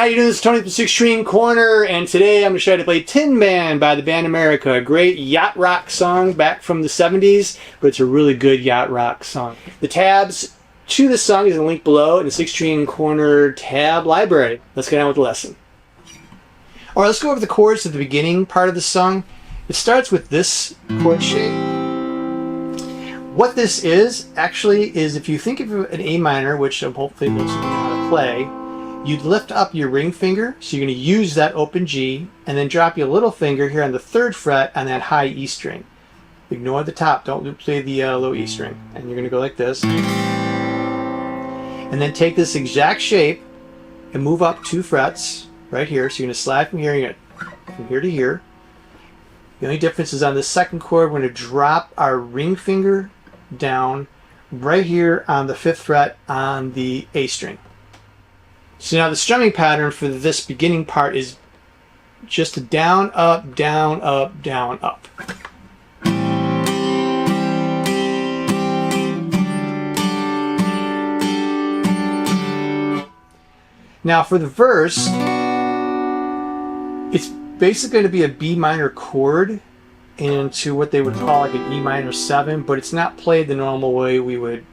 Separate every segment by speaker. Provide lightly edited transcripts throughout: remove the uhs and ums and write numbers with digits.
Speaker 1: how you doing? This is Tony from 6-String Corner, and today I'm going to show you how to play Tin Man by the band America. A great yacht rock song back from the 70s, but it's a really good yacht rock song. The tabs to this song is a link below in the 6-String Corner tab library. Let's get on with the lesson. Alright, let's go over the chords at the beginning part of the song. It starts with this chord shape. What this is, actually, is if you think of an A minor, which hopefully most of you know how to play, you'd lift up your ring finger, so you're going to use that open G, and then drop your little finger here on the 3rd fret on that high E string. Ignore the top, don't play the low E string. And you're going to go like this. And then take this exact shape and move up 2 frets right here. So you're going to slide from here, from here to here. The only difference is on the 2nd chord, we're going to drop our ring finger down right here on the 5th fret on the A string. So now the strumming pattern for this beginning part is just a down, up, down, up, down, up. Now for the verse, it's basically going to be a B minor chord into what they would call like an E minor 7, but it's not played the normal way we would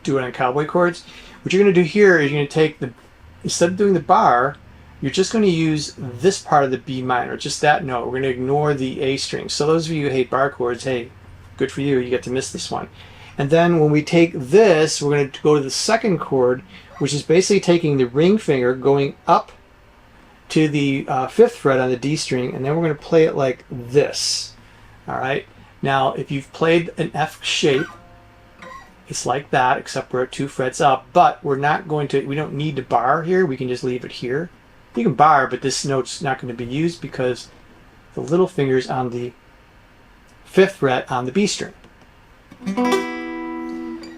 Speaker 1: do it on cowboy chords. What you're going to do here is you're going to take the, instead of doing the bar, you're just going to use this part of the B minor, just that note. We're going to ignore the A string. So those of you who hate bar chords, hey, good for you, you get to miss this one. And then when we take this, we're going to go to the 2nd chord, which is basically taking the ring finger, going up to the 5th fret on the D string, and then we're going to play it like this. All right. Now, if you've played an F shape, it's like that, except we're at 2 frets up, but we're not going to, we don't need to bar here, we can just leave it here. You can bar, but this note's not going to be used because the little finger's on the 5th fret on the B string.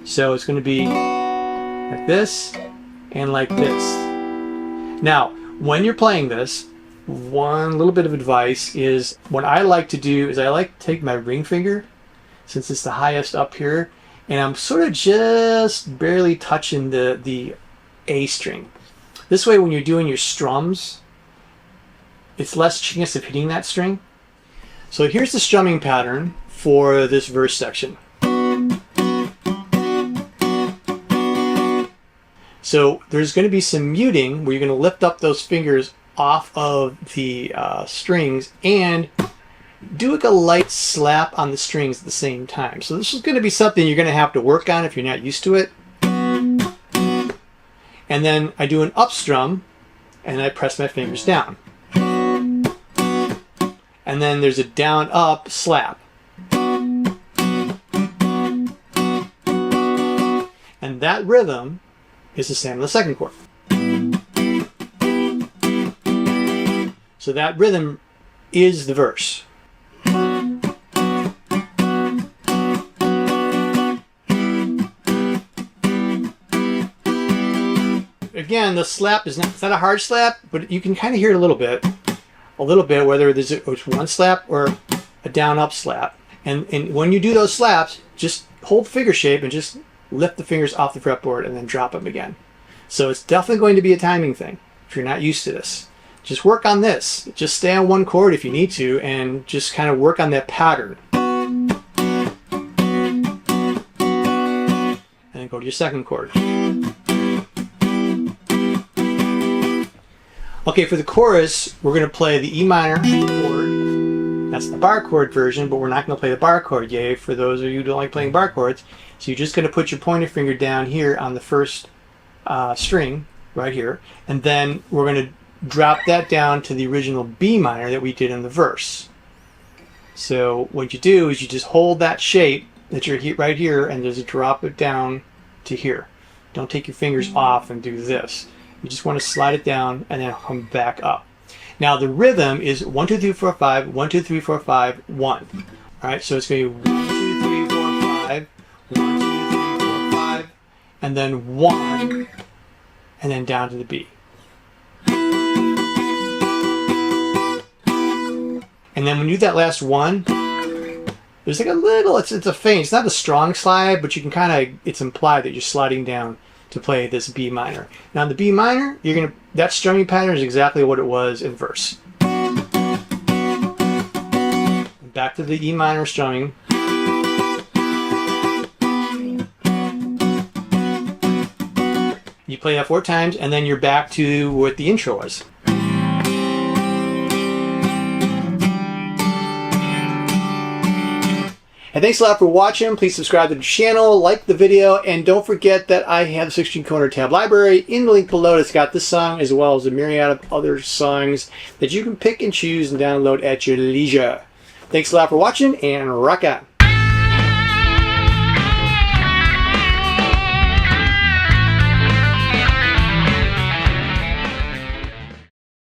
Speaker 1: So it's going to be like this and like this. Now, when you're playing this, one little bit of advice is, what I like to do is I like to take my ring finger, since it's the highest up here, and I'm sort of just barely touching the A string. This way when you're doing your strums, it's less chance of hitting that string. So here's the strumming pattern for this verse section. So there's going to be some muting where you're going to lift up those fingers off of the strings and do like a light slap on the strings at the same time. So this is going to be something you're going to have to work on if you're not used to it. And then I do an up strum and I press my fingers down. And then there's a down up slap. And that rhythm is the same on the 2nd chord. So that rhythm is the verse. Again, the slap is not, it's not a hard slap, but you can kind of hear it a little bit, whether there's one slap or a down up slap. And when you do those slaps, just hold finger shape and just lift the fingers off the fretboard and then drop them again. So it's definitely going to be a timing thing if you're not used to this. Just work on this. Just stay on one chord if you need to and just kind of work on that pattern. And then go to your 2nd chord. Okay, for the chorus, we're going to play the E minor chord. That's the bar chord version, but we're not going to play the bar chord. Yay, for those of you who don't like playing bar chords. So you're just going to put your pointer finger down here on the 1st string, right here, and then we're going to drop that down to the original B minor that we did in the verse. So what you do is you just hold that shape that you're right here and just drop it down to here. Don't take your fingers off and do this. You just want to slide it down and then come back up. Now the rhythm is 1, 2, 3, 4, 5, 1, 2, 3, 4, 5, 1. Alright, so it's going to be 1, 2, 3, 4, 5, 1, 2, 3, 4, 5, and then 1, and then down to the B. And then when you do that last one, there's like a little, it's a faint, it's not a strong slide, but you can kind of, it's implied that you're sliding down to play this B minor. Now in the B minor, you're going to that strumming pattern is exactly what it was in verse. Back to the E minor strumming. You play that 4 times, and then you're back to what the intro was. And thanks a lot for watching. Please subscribe to the channel, like the video, and don't forget that I have the 16 corner tab library in the link below. It's got this song as well as a myriad of other songs that you can pick and choose and download at your leisure. Thanks a lot for watching, and rock on.